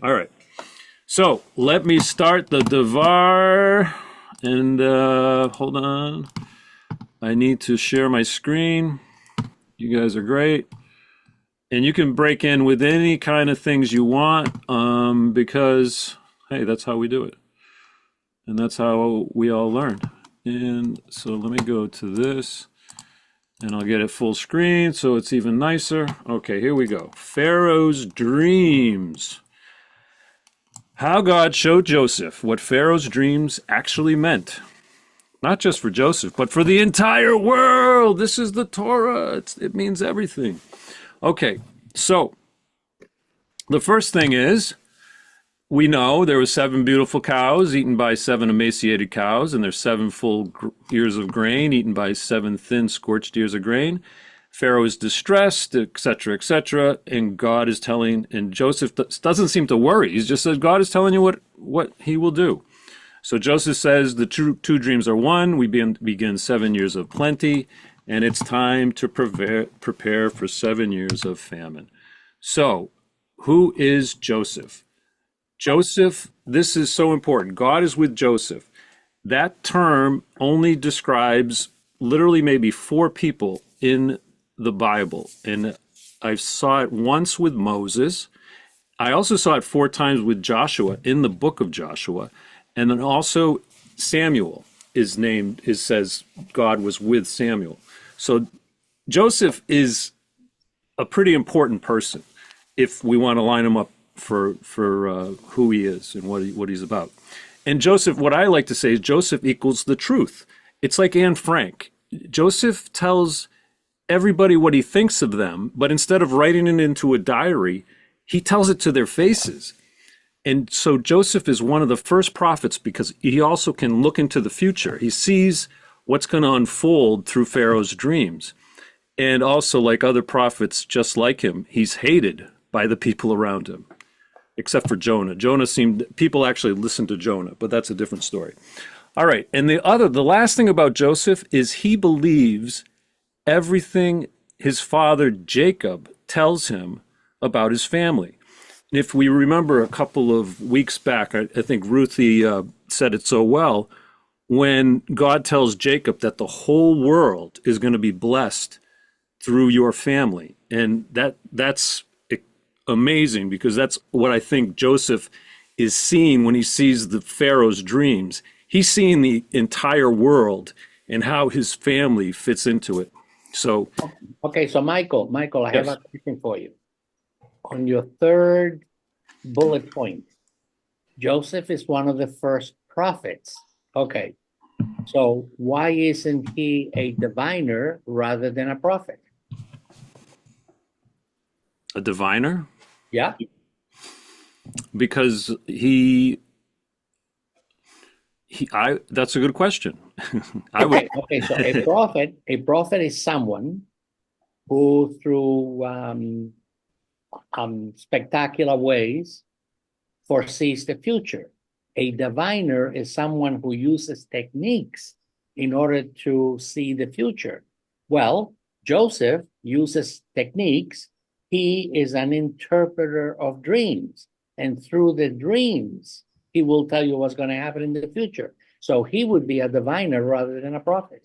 All right. So let me start the Devar. And hold on. I need to share my screen. You guys are great. And you can break in with any kind of things you want because, hey, that's how we do it. And that's how we all learn. And so let me go to this. And I'll get it full screen so it's even nicer. Okay, here we go. Pharaoh's dreams. How God showed Joseph what Pharaoh's dreams actually meant. Not just for Joseph, but for the entire world. This is the Torah. It means everything. Okay, so the first thing is, we know there were 7 beautiful cows eaten by 7 emaciated cows, and there's 7 full ears of grain eaten by 7 thin scorched ears of grain. Pharaoh is distressed, etc., and God is telling, and Joseph doesn't seem to worry. He just says, God is telling you what he will do. So Joseph says the two dreams are one. We begin 7 years of plenty, and it's time to prepare for 7 years of famine. So who is Joseph? Joseph, this is so important. God is with Joseph. That term only describes literally maybe 4 people in the Bible. And I saw it once with Moses. I also saw it 4 times with Joshua in the book of Joshua. And then also Samuel says God was with Samuel. So Joseph is a pretty important person if we want to line him up for who he is and what he's about. And Joseph, what I like to say is Joseph equals the truth. It's like Anne Frank. Joseph tells everybody what he thinks of them, but instead of writing it into a diary, he tells it to their faces. And so Joseph is one of the first prophets because he also can look into the future. He sees what's going to unfold through Pharaoh's dreams. And also, like other prophets just like him, he's hated by the people around him, except for Jonah. People actually listened to Jonah, but that's a different story. All right, and the last thing about Joseph is he believes everything his father Jacob tells him about his family. And if we remember a couple of weeks back, I think Ruthie said it so well, when God tells Jacob that the whole world is going to be blessed through your family. And that's amazing because that's what I think Joseph is seeing when he sees the Pharaoh's dreams. He's seeing the entire world and how his family fits into it. So, okay, so Michael, I have yes. a question for you. On your third bullet point, Joseph is one of the first prophets. Okay, so why isn't he a diviner rather than a prophet? A diviner? Yeah. Because that's a good question. Okay, so a prophet is someone who through spectacular ways foresees the future. A diviner is someone who uses techniques in order to see the future. Well, Joseph uses techniques. He is an interpreter of dreams. And through the dreams, he will tell you what's going to happen in the future. So he would be a diviner rather than a prophet.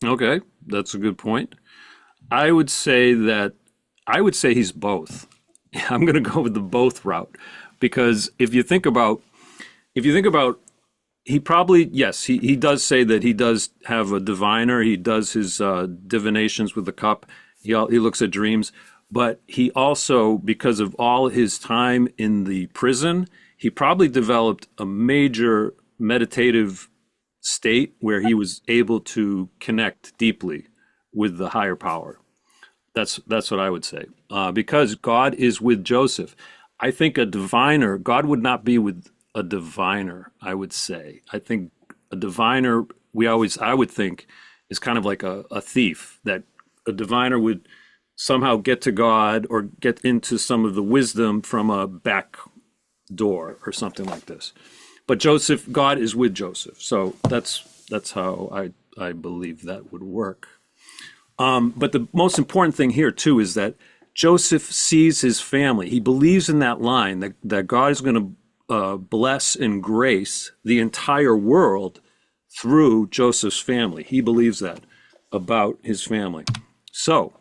Okay, that's a good point. I would say he's both. I'm going to go with the both route because if you think about he probably, yes, he does say that he does have a diviner. He does his divinations with the cup. He looks at dreams, but he also, because of all his time in the prison, he probably developed a major meditative state where he was able to connect deeply with the higher power. That's what I would say. Because God is with Joseph. I think God would not be with a diviner, I would say. I think a diviner, I would think, is kind of like a thief, that a diviner would somehow get to God or get into some of the wisdom from a back door or something like this. But God is with Joseph. So that's how I believe that would work. But the most important thing here too is that Joseph sees his family. He believes in that line that God is going to bless and grace the entire world through Joseph's family. He believes that about his family. So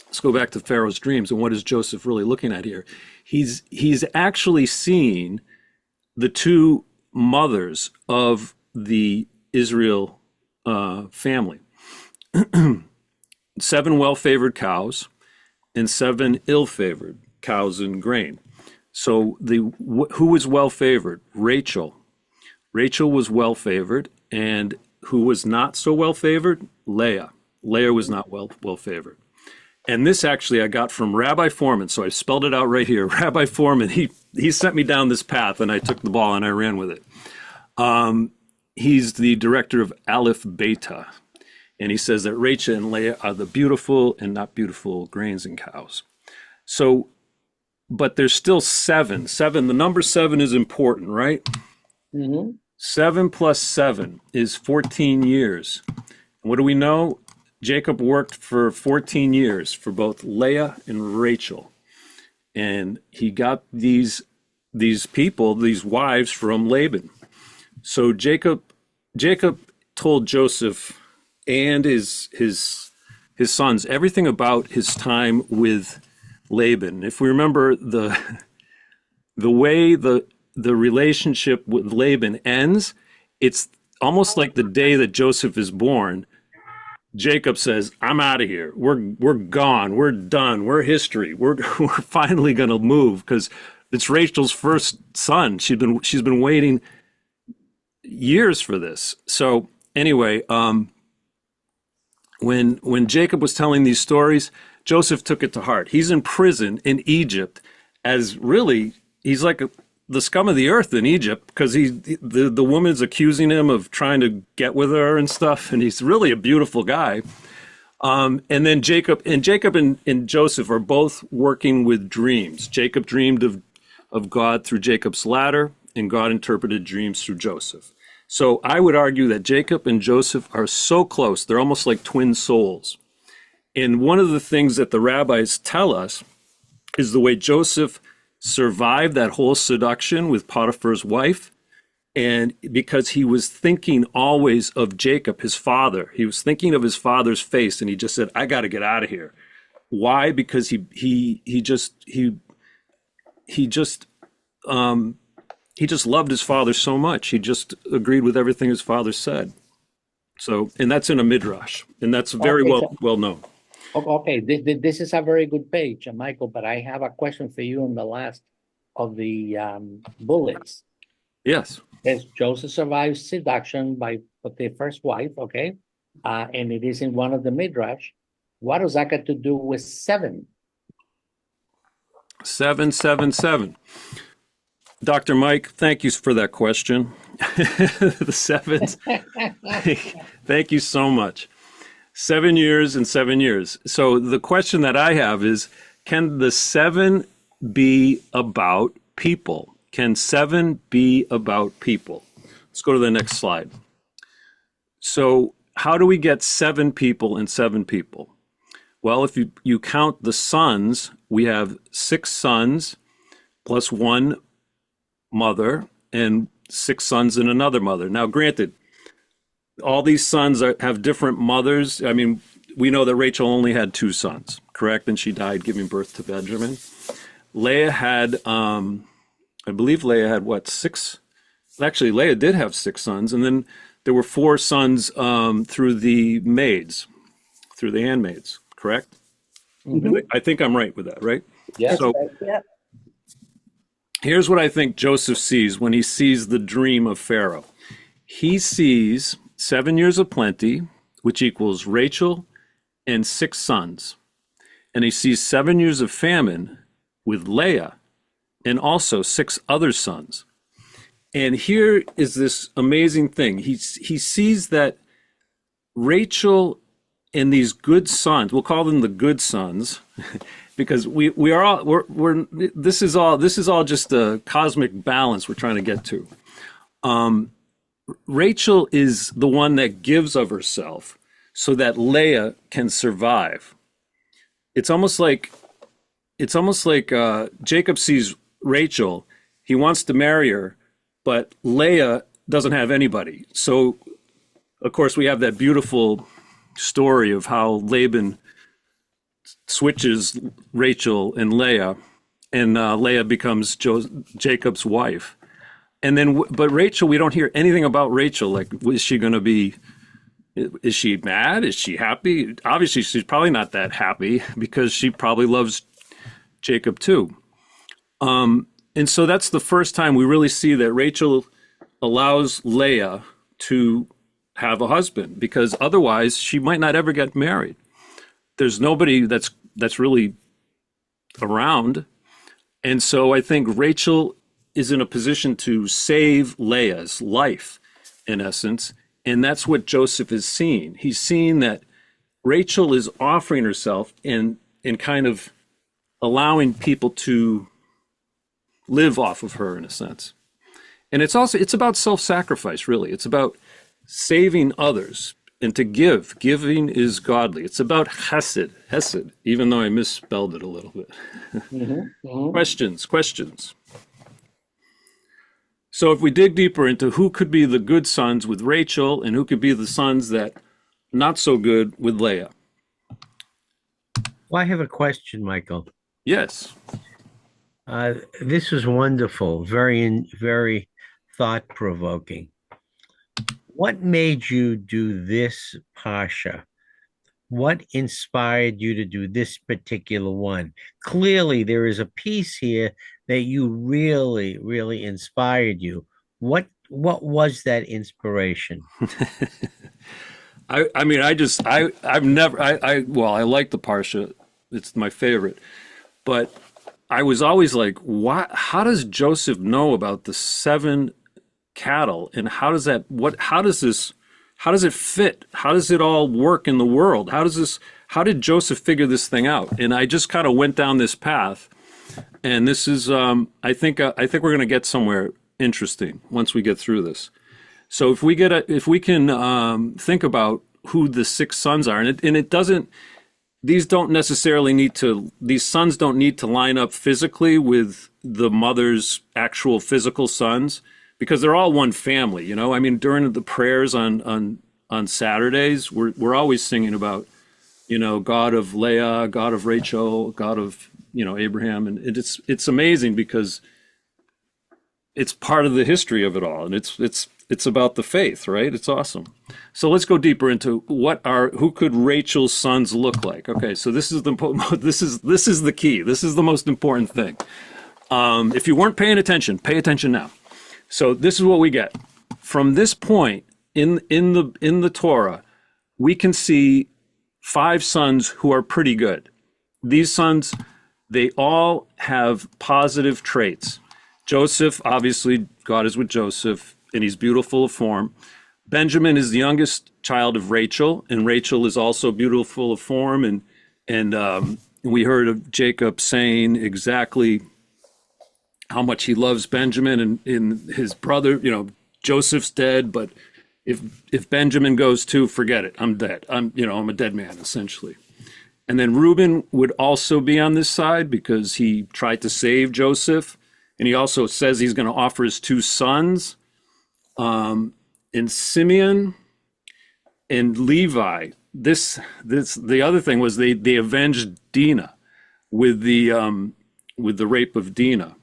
let's go back to Pharaoh's dreams. And what is Joseph really looking at here? He's actually seeing the two mothers of the Israel family. 7 well-favored cows and 7 ill-favored cows and grain. So who was well-favored? Rachel. Rachel was well-favored, and who was not so well-favored? Leah. Leah was not well-favored. And this actually I got from Rabbi Foreman, so I spelled it out right here. Rabbi Foreman, he sent me down this path, and I took the ball and I ran with it. He's the director of Aleph Beta, and he says that Rachel and Leah are the beautiful and not beautiful grains and cows. So, but there's still 7. The number 7 is important, right? Mm-hmm. 7 plus 7 is 14 years. What do we know? Jacob worked for 14 years for both Leah and Rachel. And he got these people, these wives from Laban. So Jacob told Joseph and his sons everything about his time with Laban. If we remember the way the relationship with Laban ends, it's almost like the day that Joseph is born. Jacob says, "I'm out of here. We're gone. We're done. We're history. We're finally going to move because it's Rachel's first son. She's been waiting years for this." So anyway, when Jacob was telling these stories, Joseph took it to heart. He's in prison in Egypt as really he's like the scum of the earth in Egypt because the woman's accusing him of trying to get with her and stuff, and he's really a beautiful guy. And then Jacob and Joseph are both working with dreams. Jacob dreamed of God through Jacob's ladder, and God interpreted dreams through Joseph. So I would argue that Jacob and Joseph are so close, they're almost like twin souls. And one of the things that the rabbis tell us is the way Joseph survived that whole seduction with Potiphar's wife, and because he was thinking always of Jacob, his father. He was thinking of his father's face, and he just said, "I got to get out of here." Why? Because he just loved his father so much. He just agreed with everything his father said. So, and that's in a midrash, and that's very well known. Okay, this is a very good page, Michael, but I have a question for you on the last of the bullets. Yes. As Joseph survives seduction by the first wife, okay, and it is in one of the midrash. What does that got to do with 7? 777. Dr. Mike, thank you for that question. The 7s. Thank you so much. 7 years and 7 years. So the question that I have is, can the 7 be about people? Can 7 be about people? Let's go to the next slide. So how do we get 7 people and 7 people? Well, if you count the sons, we have 6 sons plus 1 mother and 6 sons and another mother. Now, granted, all these sons have different mothers. I mean, we know that Rachel only had 2 sons, correct? And she died giving birth to Benjamin. Leah had, I believe Leah had what, 6? Actually, Leah did have 6 sons. And then there were 4 sons through the maids, through the handmaids, correct? Mm-hmm. I think I'm right with that, right? Yeah. So Yeah. here's what I think Joseph sees when he sees the dream of Pharaoh. He sees 7 years of plenty, which equals Rachel and 6 sons. And he sees 7 years of famine with Leah and also 6 other sons. And here is this amazing thing. He sees that Rachel and these good sons, we'll call them the good sons, because this is all just a cosmic balance we're trying to get to. Rachel is the one that gives of herself so that Leah can survive. It's almost like it's almost like Jacob sees Rachel. He wants to marry her, but Leah doesn't have anybody. So, of course, we have that beautiful story of how Laban switches Rachel and Leah, and Leah becomes Jacob's wife. And then, but Rachel, we don't hear anything about Rachel. Like, is she going to be? Is she mad? Is she happy? Obviously, she's probably not that happy because she probably loves Jacob too. And so that's the first time we really see that Rachel allows Leah to have a husband, because otherwise she might not ever get married. There's nobody that's really around. And so I think Rachel is in a position to save Leah's life, in essence. And that's what Joseph is seeing. He's seeing that Rachel is offering herself and kind of allowing people to live off of her, in a sense. And it's about self-sacrifice, really. It's about saving others and to give. Giving is godly. It's about hesed, even though I misspelled it a little bit. Questions. So if we dig deeper into who could be the good sons with Rachel and who could be the sons that not so good with Leah. Well, I have a question, Michael. Yes. This was wonderful, very thought-provoking. What made you do this Pasha? What inspired you to do this particular one? Clearly, there is a piece here that you really inspired you. What was that inspiration? I like the Parsha. It's my favorite. But I was always like, why, how does Joseph know about the 7 cattle? And how does it fit? How does it all work in the world? How did Joseph figure this thing out? And I just kind of went down this path. And this is, I think we're going to get somewhere interesting once we get through this. So if we can think about who the 6 sons are, and it doesn't, these sons don't need to line up physically with the mother's actual physical sons, because they're all one family, you know? I mean, during the prayers on Saturdays, we're always singing about, you know, God of Leah, God of Rachel, God of, you know, Abraham. And it's amazing because it's part of the history of it all. And it's about the faith, right? It's awesome. So let's go deeper into who could Rachel's sons look like? Okay, so this is the key. This is the most important thing. If you weren't paying attention, pay attention now. So this is what we get. From this point in the Torah, we can see 5 sons who are pretty good. These sons, they all have positive traits. Joseph, obviously, God is with Joseph, and he's beautiful of form. Benjamin is the youngest child of Rachel, and Rachel is also beautiful of form. And we heard of Jacob saying exactly how much he loves Benjamin and his brother. You know, Joseph's dead, but if Benjamin goes too, forget it. I'm dead. I'm a dead man, essentially. And then Reuben would also be on this side because he tried to save Joseph. And he also says he's going to offer his 2 sons. And Simeon and Levi. The other thing was they avenged Dinah with the rape of Dinah.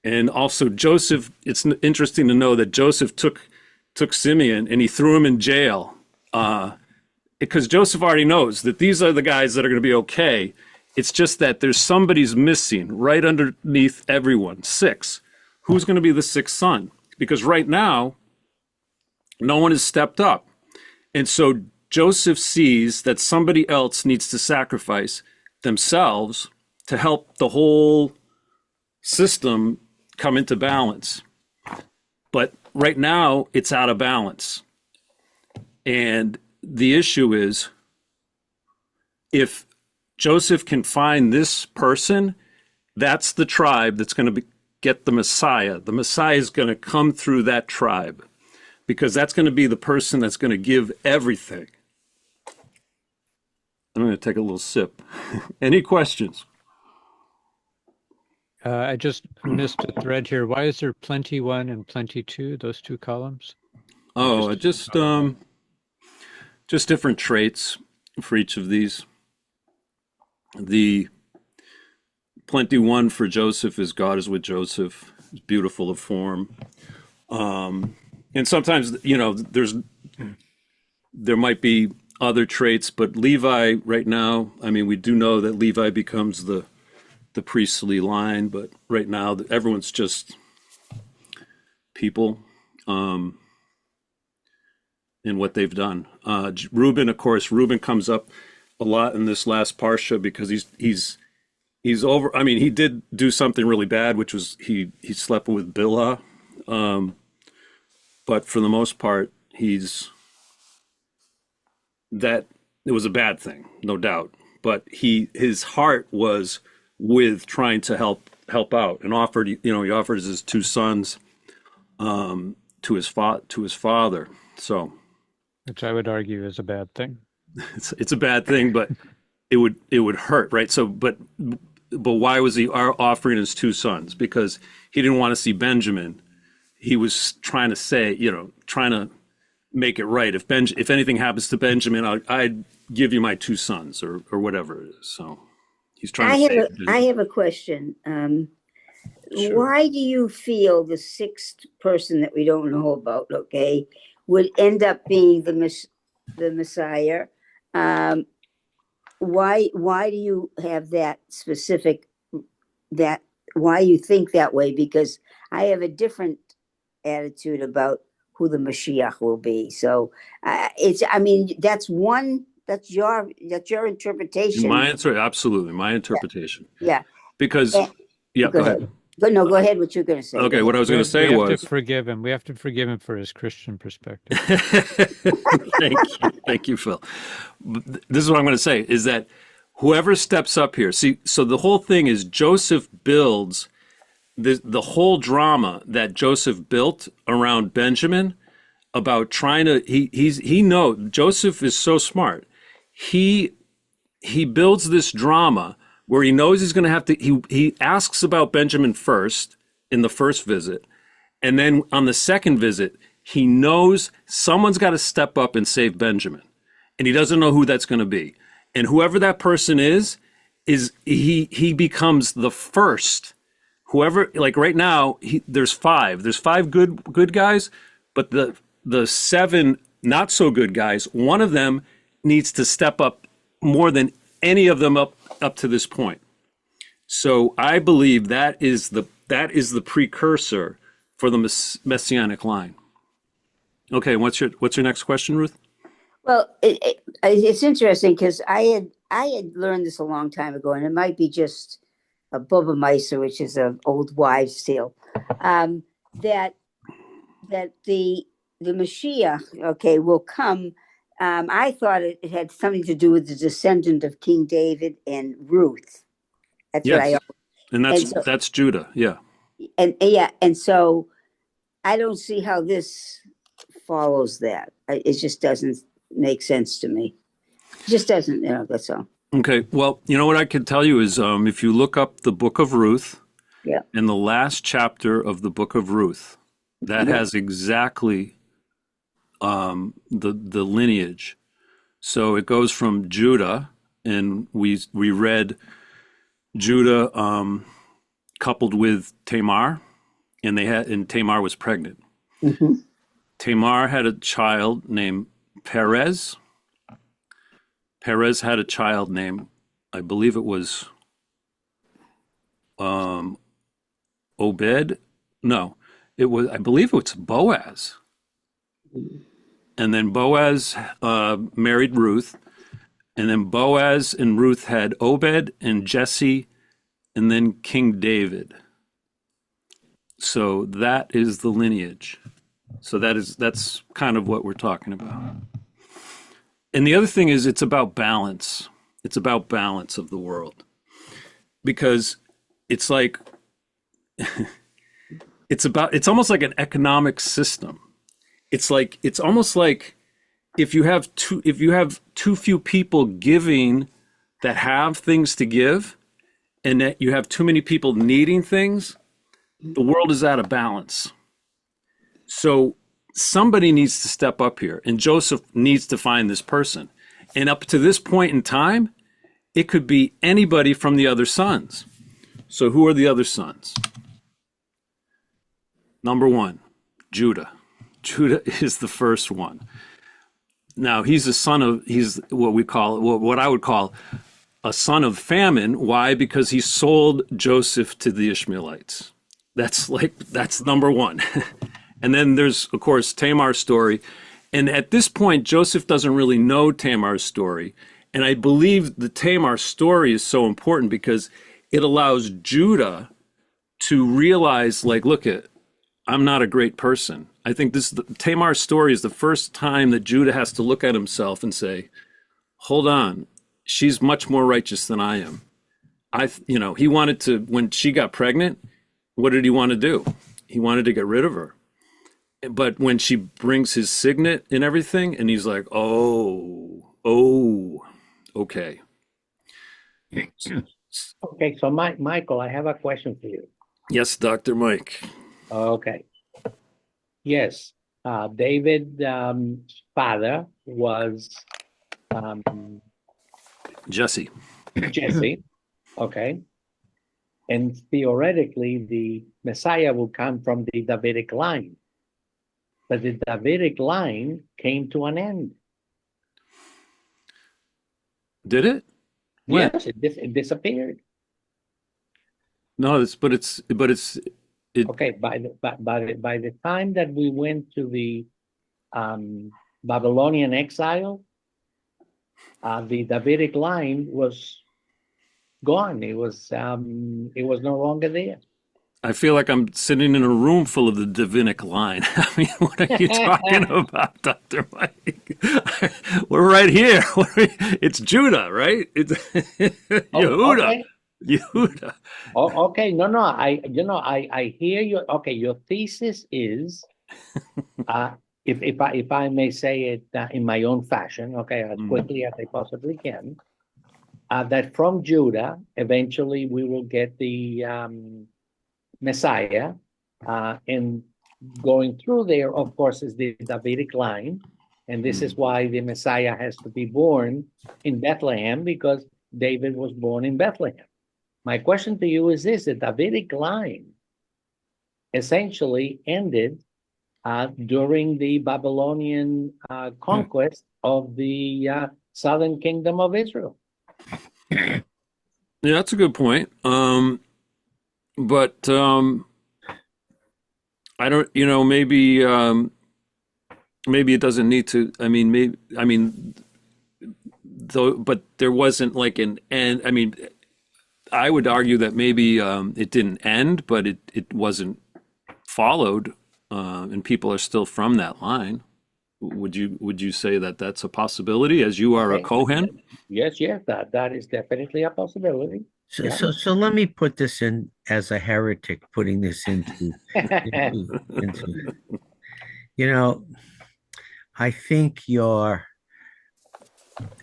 And also Joseph, it's interesting to know that Joseph took Simeon and he threw him in jail because Joseph already knows that these are the guys that are going to be okay. It's just that there's somebody's missing right underneath everyone. 6. Who's going to be the 6th son? Because right now, no one has stepped up. And so Joseph sees that somebody else needs to sacrifice themselves to help the whole system come into balance. But right now, it's out of balance. And the issue is, if Joseph can find this person, that's the tribe that's going to get the Messiah. The Messiah is going to come through that tribe, because that's going to be the person that's going to give everything. I'm going to take a little sip. Any questions? I just missed a thread here. Why is there plenty one and plenty two, those two columns? Or Oh, just just different traits for each of these. The plenty one for Joseph is God is with Joseph. He's beautiful of form. And sometimes, there might be other traits, but Levi right now, I mean, we do know that Levi becomes the priestly line, but right now everyone's just people in what they've done. Reuben, of course, Reuben comes up a lot in this last parsha because he's over. I mean, he did do something really bad, which was he slept with Bilhah, but for the most part, that it was a bad thing, no doubt. But his heart was with trying to help out, and he offered his two sons to his father. So, which I would argue is a bad thing. it's a bad thing, but it would hurt, right? So, but why was he offering his two sons? Because he didn't want to see Benjamin. He was trying to say, trying to make it right. If anything happens to Benjamin, I'd give you my two sons, or whatever it is. So he's trying to say. I have a question. Sure. Why do you feel the sixth person that we don't know about, okay, would end up being the Messiah? Why do you have that specific, why you think that way? Because I have a different attitude about who the Mashiach will be. So that's your interpretation. My answer, absolutely, my interpretation. Yeah. Because, go ahead. No, go ahead. What you're going to say. Okay, what I was going to say was, we have to forgive him. We have to forgive him for his Christian perspective. Thank you, Phil. This is what I'm going to say: is that whoever steps up here, see, so the whole thing is Joseph builds the whole drama that Joseph built around Benjamin about trying to. He knows Joseph is so smart. He builds this drama where he knows he's going to have to, he asks about Benjamin first in the first visit. And then on the second visit, he knows someone's got to step up and save Benjamin. And he doesn't know who that's going to be. And whoever that person is he becomes the first. Whoever, like right now, there's five good guys, but the seven not so good guys, one of them needs to step up more than any of them up to this point. So I believe that is the precursor for the messianic line. Okay, what's your next question, Ruth? Well, it's interesting because I had learned this a long time ago, and it might be just a Bubba Meiser, which is an old wives' tale, that the Mashiach, okay, will come. I thought it had something to do with the descendant of King David and Ruth. That's yes. what that's Judah, yeah. And so I don't see how this follows that. It just doesn't make sense to me. It just doesn't, that's all. Okay, well, what I can tell you is if you look up the book of Ruth, in the last chapter of the book of Ruth, that has exactly the lineage. So it goes from Judah, and we read Judah coupled with Tamar, and Tamar was pregnant. Mm-hmm. Tamar had a child named Perez. Perez had a child named, I believe it was Obed. No, I believe it was Boaz. And then Boaz married Ruth. And then Boaz and Ruth had Obed and Jesse, and then King David. So that is the lineage. So that's kind of what we're talking about. And the other thing is it's about balance. It's about balance of the world. Because it's like it's almost like an economic system. It's almost like if you have too few people giving that have things to give, and that you have too many people needing things, the world is out of balance. So somebody needs to step up here, and Joseph needs to find this person. And up to this point in time, it could be anybody from the other sons. So who are the other sons? Number one, Judah. Judah is the first one. Now he's he's what I would call a son of famine. Why? Because he sold Joseph to the Ishmaelites. That's number one. And then there's, of course, Tamar's story. And at this point, Joseph doesn't really know Tamar's story. And I believe the Tamar story is so important because it allows Judah to realize, like, look, I'm not a great person. I think Tamar's story is the first time that Judah has to look at himself and say, hold on, she's much more righteous than I am. He wanted to, when she got pregnant, what did he want to do? He wanted to get rid of her. But when she brings his signet and everything, and he's like, okay. Okay, so Michael, I have a question for you. Yes, Dr. Mike. Okay. Yes, David's father was Jesse. Jesse. Okay. And theoretically, the Messiah will come from the Davidic line. But the Davidic line came to an end. Did it? When? Yes, it disappeared. No, Okay, by the time that we went to the Babylonian exile, the Davidic line was gone. It was no longer there. I feel like I'm sitting in a room full of the Davidic line. I mean, what are you talking about, Dr. Mike? We're right here. It's Judah, right? It's Yehuda. Okay. Yehuda. Oh, okay. No. I hear you. Okay, your thesis is, if I may say it in my own fashion, okay, as quickly as I possibly can, that from Judah, eventually we will get the Messiah, and going through there, of course, is the Davidic line, and this is why the Messiah has to be born in Bethlehem, because David was born in Bethlehem. My question to you is this: the Davidic line essentially ended during the Babylonian conquest of the southern kingdom of Israel. Yeah, that's a good point. But I don't, maybe it doesn't need to. But there wasn't like an end. I mean, I would argue that maybe it didn't end, but it wasn't followed, and people are still from that line. Would you say that that's a possibility, as you are a Kohen? Yes, that is definitely a possibility. So let me put this in as a heretic, putting this into I think your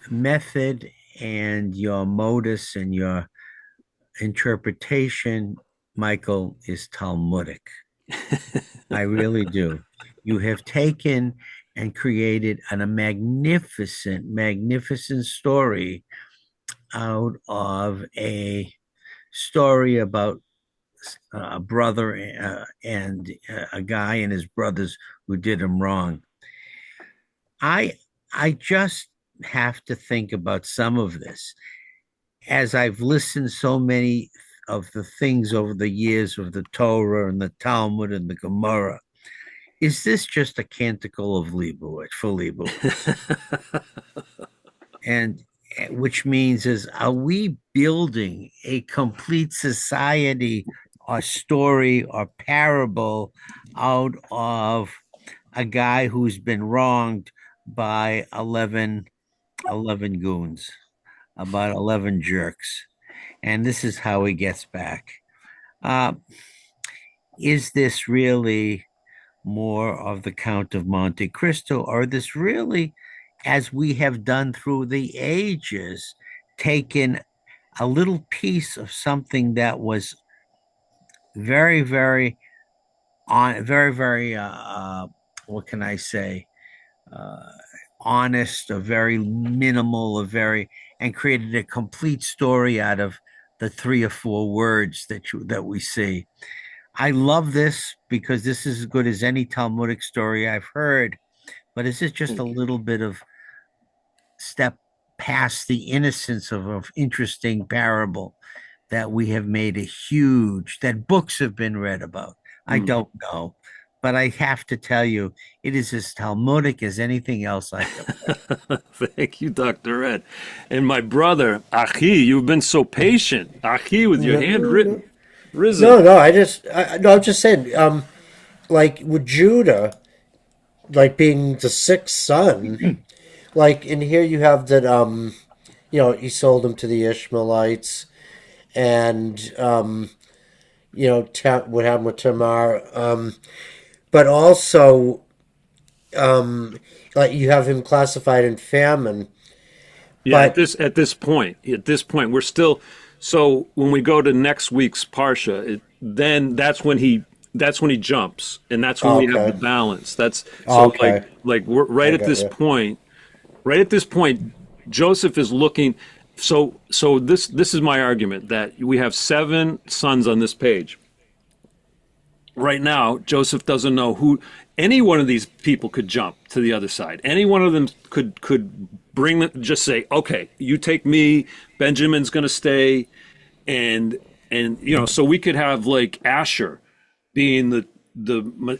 method and your modus and your interpretation, Michael, is Talmudic. I really do. You have taken and created a magnificent story out of a story about a brother and a guy and his brothers who did him wrong. I just have to think about some of this as I've listened so many of the things over the years of the Torah and the Talmud and the Gemara. Is this just a canticle of Leibowitz for Leibowitz? And which means are we building a complete society or story or parable out of a guy who's been wronged by 11 goons, about 11 jerks, and this is how he gets back? Is this really more of the Count of Monte Cristo, or this really, as we have done through the ages, taken a little piece of something that was very, very very, very, what can I say? Uh, Honest, a very minimal, and created a complete story out of the 3 or 4 words that we see. I love this because this is as good as any Talmudic story I've heard, but this is just a little bit of step past the innocence of an interesting parable that we have made that books have been read about. I don't know, but I have to tell you, it is as Talmudic as anything else I have. Thank you, Dr. Ed. And my brother, Achi, you've been so patient. Achi, with your handwritten. Risen. No, I'm just saying, like with Judah, like being the sixth son, like in here you have that, he sold him to the Ishmaelites, and what happened with Tamar, but also, like you have him classified in famine. Yeah, But at this point, we're still. So when we go to next week's parsha, then that's when he jumps, and that's when we have the okay, balance. That's so okay, like we're I right at got this you. point. Right at this point, Joseph is looking. So this is my argument that we have 7 sons on this page. Right now, Joseph doesn't know who any one of these people could jump to the other side. Any one of them could bring them, just say, okay, you take me, Benjamin's going to stay, and so we could have like Asher being the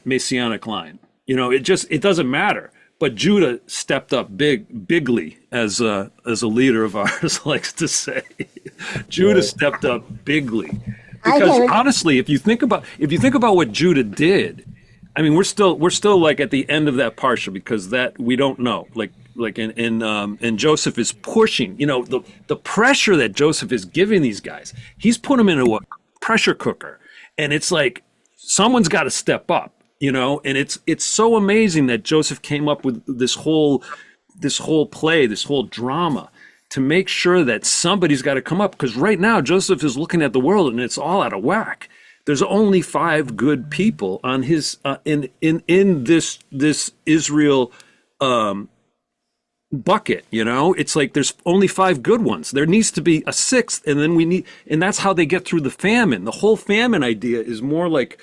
messianic line. It doesn't matter. But Judah stepped up bigly, as a leader of ours likes to say. Judah Right. stepped up bigly. I Because haven't. honestly, if you think about what Judah did, I mean, we're still like at the end of that parsha, because that we don't know. And Joseph is pushing. The pressure that Joseph is giving these guys. He's put them into a pressure cooker, and it's like someone's got to step up. And it's so amazing that Joseph came up with this whole play, this whole drama, to make sure that somebody's got to come up, because right now Joseph is looking at the world and it's all out of whack. There's only 5 good people on his in this Israel bucket. It's like there's only 5 good ones. There needs to be a 6th, and then and that's how they get through the famine. The whole famine idea is more like,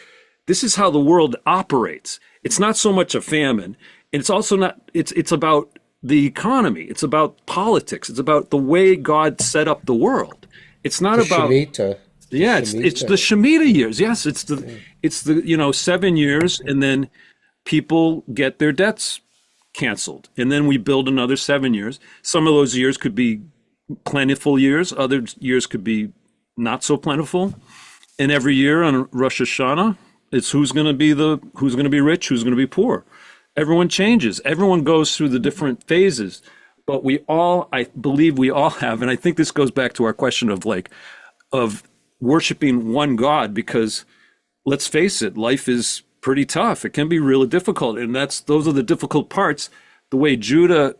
this is how the world operates. It's not so much a famine. And it's also not, it's about the economy. It's about politics. It's about the way God set up the world. It's not The about, Shemitah. yeah, it's the Shemitah years. Yes, it's the 7 years, and then people get their debts canceled. And then we build another 7 years. Some of those years could be plentiful years. Other years could be not so plentiful. And every year on Rosh Hashanah, it's who's going to be rich, who's going to be poor. Everyone changes. Everyone goes through the different phases. But I believe we all have, and I think this goes back to our question of worshiping one God, because let's face it, life is pretty tough. It can be really difficult, and those are the difficult parts. The way Judah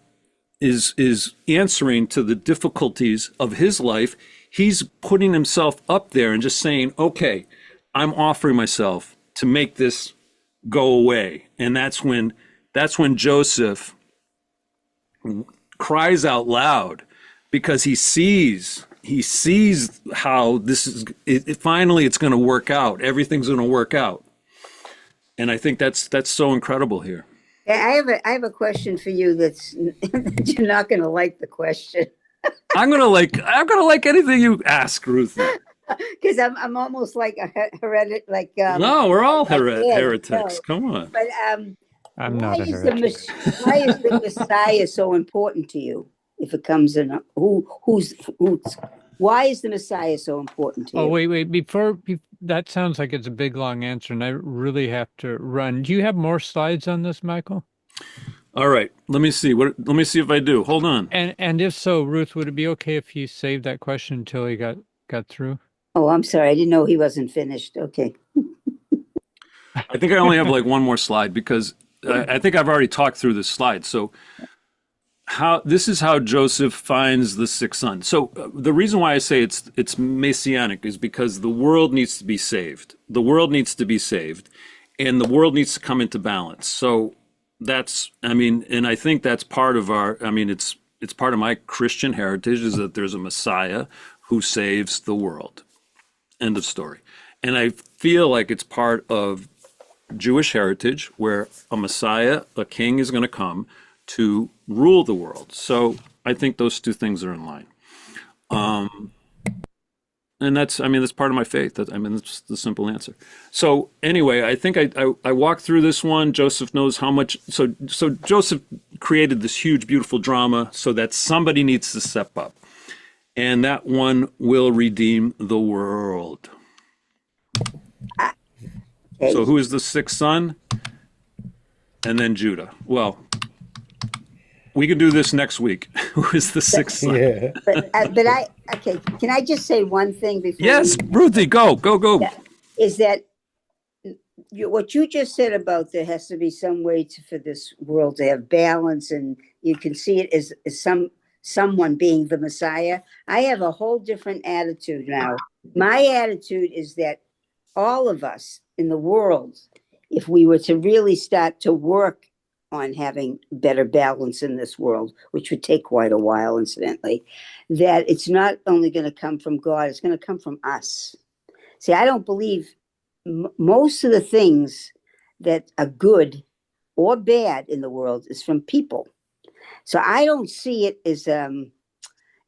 is answering to the difficulties of his life, he's putting himself up there and just saying, okay, I'm offering myself to make this go away. And that's when Joseph cries out loud, because he sees how this is finally it's going to work out. Everything's going to work out. And I think that's so incredible here. I have a question for you that's you're not going to like the question. I'm gonna like anything you ask, Ruthie. Because I'm almost like a heretic, like No, we're all like Ed, heretics. so. Come on. But I'm why not a is heretic. why is the Messiah so important to you? If it comes in, why is the Messiah so important to you? Oh, wait. That sounds like it's a big, long answer, and I really have to run. Do you have more slides on this, Michael? All right. Let me see. Let me see if I do. Hold on. And if so, Ruth, would it be okay if you saved that question until he got through? Oh, I'm sorry. I didn't know he wasn't finished. Okay. I think I only have like one more slide, because I think I've already talked through this slide. So this is how Joseph finds the sixth son. So the reason why I say it's messianic is because the world needs to be saved. The world needs to be saved, and the world needs to come into balance. So that's, I mean, and I think that's part of our, I mean, it's part of my Christian heritage is that there's a Messiah who saves the world. End of story. And I feel like it's part of Jewish heritage where a Messiah, a king, is going to come to rule the world. So I think those two things are in line. And that's, I mean, that's part of my faith. I mean, that's the simple answer. So anyway, I think I walked through this one. Joseph knows how much. So Joseph created this huge, beautiful drama so that somebody needs to step up. And that one will redeem the world. Okay. So who is the sixth son? And then Judah. Well, we can do this next week. Who is the sixth son? Yeah. Okay. Can I just say one thing before? Yes, Ruthie, go. Yeah, is that what you just said about there has to be some way for this world to have balance, and you can see it as someone being the Messiah. I have a whole different attitude now. My attitude is that all of us in the world, if we were to really start to work on having better balance in this world, which would take quite a while, incidentally, that it's not only going to come from God, it's going to come from us. See, I don't believe most of the things that are good or bad in the world is from people. So I don't see it as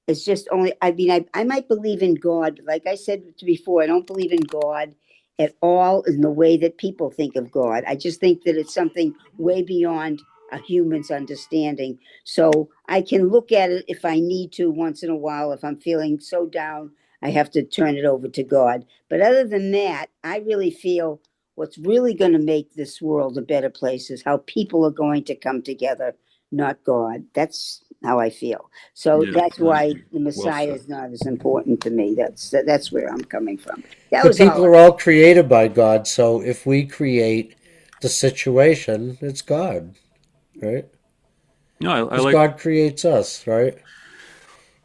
it's just only, I mean, I might believe in God, but like I said before, I don't believe in God at all in the way that people think of God. I just think that it's something way beyond a human's understanding. So I can look at it if I need to once in a while. If I'm feeling so down, I have to turn it over to God. But other than that, I really feel what's really going to make this world a better place is how people are going to come together, not God. That's how I feel. So Yeah, that's why the well Messiah said. is not as important to me. That's where I'm coming from. That But was people all. are all created by God, so if we create the situation, it's God, right? No, I Because like God creates us, right?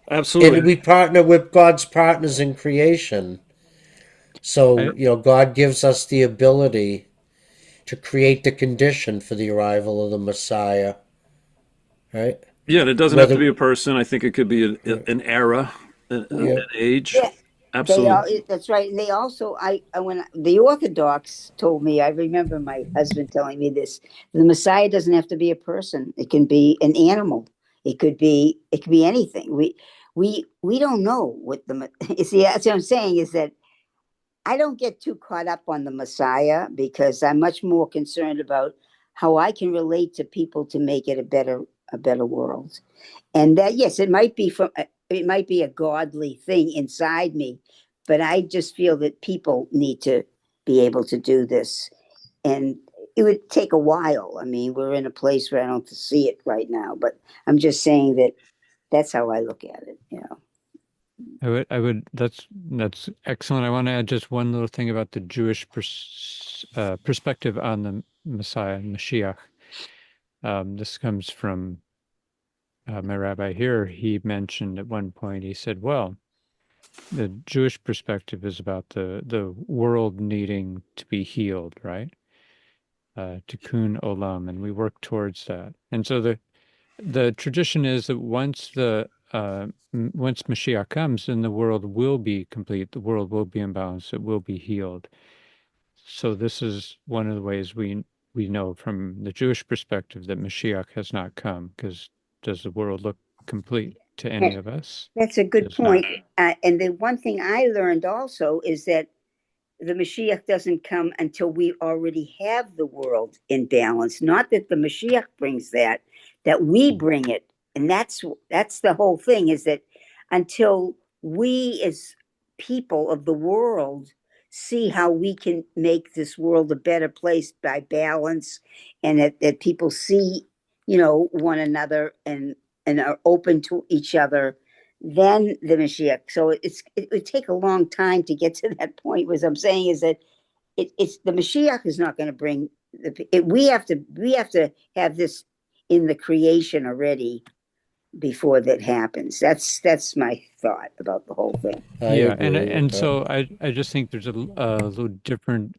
And absolutely. we partner with God's partners in creation. So, I, God gives us the ability to create the condition for the arrival of the Messiah, right? Yeah, and it doesn't have to Whether, be a person. I think it could be an era, an yeah, age. Yeah, they Absolutely. are. That's right. And they also, when the Orthodox told me, I remember my husband telling me this: the Messiah doesn't have to be a person; it can be an animal. It could be anything. We don't know what the. You see, that's what I'm saying is that I don't get too caught up on the Messiah because I'm much more concerned about how I can relate to people to make it a better world. And that, yes, it might be a godly thing inside me, but I just feel that people need to be able to do this, and it would take a while. I mean, we're in a place where I don't see it right now, but I'm just saying that that's how I look at it. that's excellent. I want to add just one little thing about the Jewish perspective on the Messiah, Mashiach. This comes from my rabbi here. He mentioned at one point, he said, well, the Jewish perspective is about the world needing to be healed, right? Tikkun olam, and we work towards that. And so the tradition is that once Mashiach comes, then the world will be complete. The world will be in balance. It will be healed. So this is one of the ways we know from the Jewish perspective that Mashiach has not come, because does the world look complete to any Yeah. of us? That's a It good does not. point. And the one thing I learned also is that the Mashiach doesn't come until we already have the world in balance. Not that the Mashiach brings that we bring it. And that's the whole thing is that until we as people of the world see how we can make this world a better place by balance, and that people see, one another and are open to each other, then the Mashiach. So it would take a long time to get to that point. What I'm saying is that it's the Mashiach is not going to bring we have to have this in the creation already, before that happens. That's my thought about the whole thing. I Yeah, agree with and that. so I just think there's a little different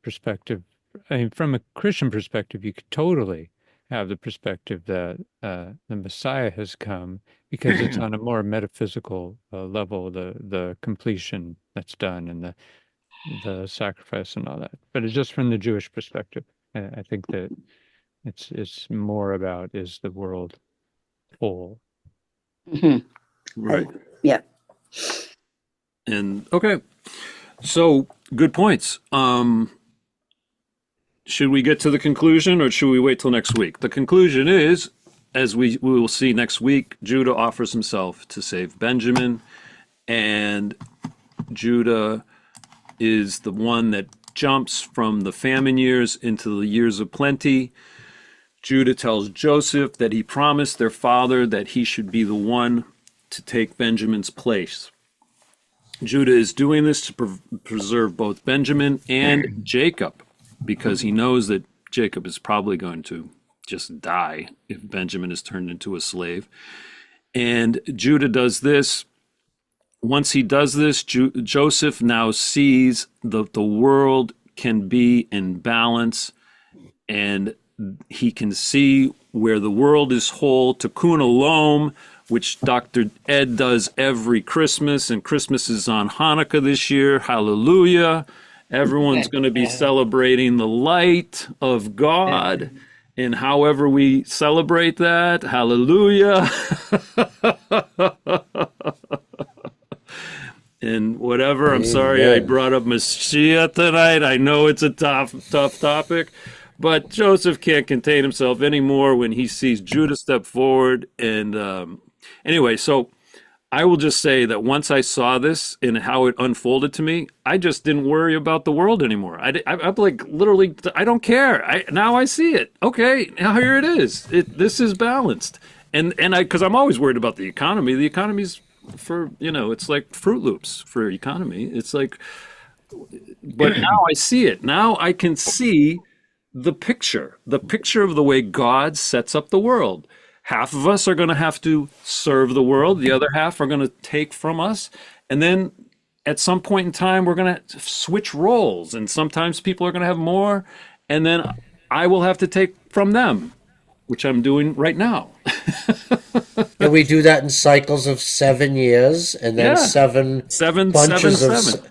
perspective. I mean, from a Christian perspective, you could totally have the perspective that the Messiah has come because it's on a more metaphysical level, the completion that's done and the sacrifice and all that. But it's just from the Jewish perspective. I think that it's more about is the world whole. Mhm. Right. Yeah. And okay. So good points. Should we get to the conclusion or should we wait till next week? The conclusion is, as we will see next week, Judah offers himself to save Benjamin, and Judah is the one that jumps from the famine years into the years of plenty. Judah tells Joseph that he promised their father that he should be the one to take Benjamin's place. Judah is doing this to preserve both Benjamin and Jacob, because he knows that Jacob is probably going to just die if Benjamin is turned into a slave. And Judah does this. Once he does this, Joseph now sees the world can be in balance, and he can see where the world is whole. Tikkun Olam, which Dr. Ed does every Christmas, and Christmas is on Hanukkah this year. Hallelujah. Everyone's going to be celebrating the light of God, and however we celebrate that, hallelujah. And whatever, I'm sorry I brought up Mashiach tonight. I know it's a tough topic, but Joseph can't contain himself anymore when he sees Judah step forward. And anyway, so I will just say that once I saw this and how it unfolded to me, I just didn't worry about the world anymore. I'm like, literally, I don't care. Now I see it. Okay, now here it is. This is balanced. And because I'm always worried about the economy. The economy's for, it's like Fruit Loops for economy. It's like, but now I see it. Now I can see the picture of the way God sets up the world. Half of us are going to have to serve the world. The other half are going to take from us. And then at some point in time, we're going to switch roles. And sometimes people are going to have more. And then I will have to take from them, which I'm doing right now. And we do that in cycles of 7 years, and then seven bunches of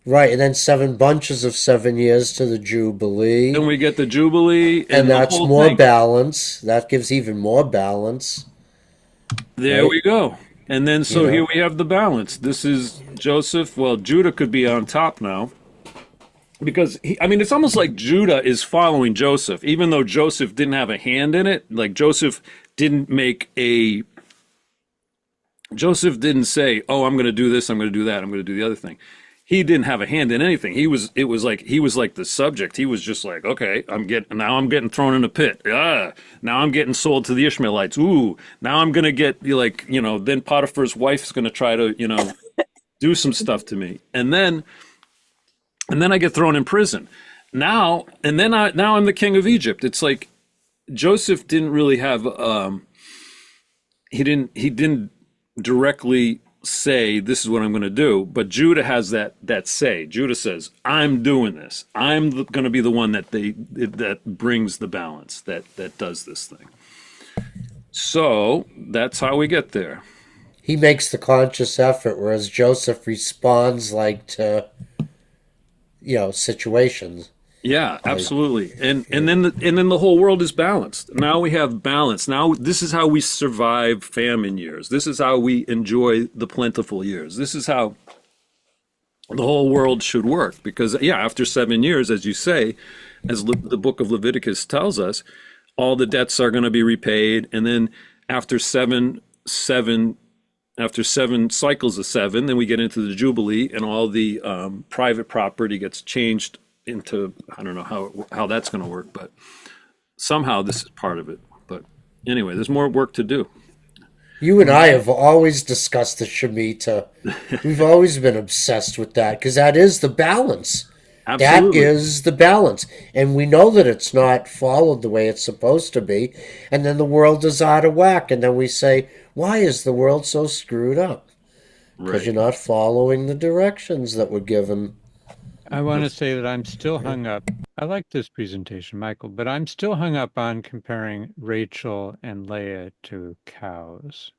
right, and then 7 bunches of 7 years to the Jubilee. Then we get the Jubilee, and that's more balance. That gives even more balance. There right? We go. And then so here we have the balance. This is Joseph. Well, Judah could be on top now, because it's almost like Judah is following Joseph, even though Joseph didn't have a hand in it. Like Joseph didn't say, "Oh, I'm going to do this, I'm going to do that, I'm going to do the other thing." He didn't have a hand in anything. He was like the subject. He was just like, "Okay, I'm getting thrown in a pit. Now I'm getting sold to the Ishmaelites. Ooh, now I'm going to get then Potiphar's wife is going to try to, do some stuff to me." And then I get thrown in prison. Now I'm the king of Egypt. It's like Joseph didn't really have he didn't directly say this is what I'm going to do, but Judah has that say. Judah says, "I'm doing this. I'm going to be the one that brings the balance, that does this thing." So that's how we get there. He makes the conscious effort, whereas Joseph responds like to situations. Yeah, absolutely. And then the whole world is balanced. Now we have balance. Now this is how we survive famine years. This is how we enjoy the plentiful years. This is how the whole world should work. Because after 7 years, as you say, as the book of Leviticus tells us, all the debts are going to be repaid. And then after seven cycles of 7, then we get into the Jubilee, and all the private property gets changed into, I don't know how that's going to work, but somehow this is part of it. But anyway, there's more work to do. You and I have always discussed the Shemitah. We've always been obsessed with that, because that is the balance. That Absolutely. is the balance. And we know that it's not followed the way it's supposed to be. And then the world is out of whack. And then we say, why is the world so screwed up? Because Right. you're not following the directions that were given. I want to say that I'm still hung up. I like this presentation, Michael, but I'm still hung up on comparing Rachel and Leah to cows.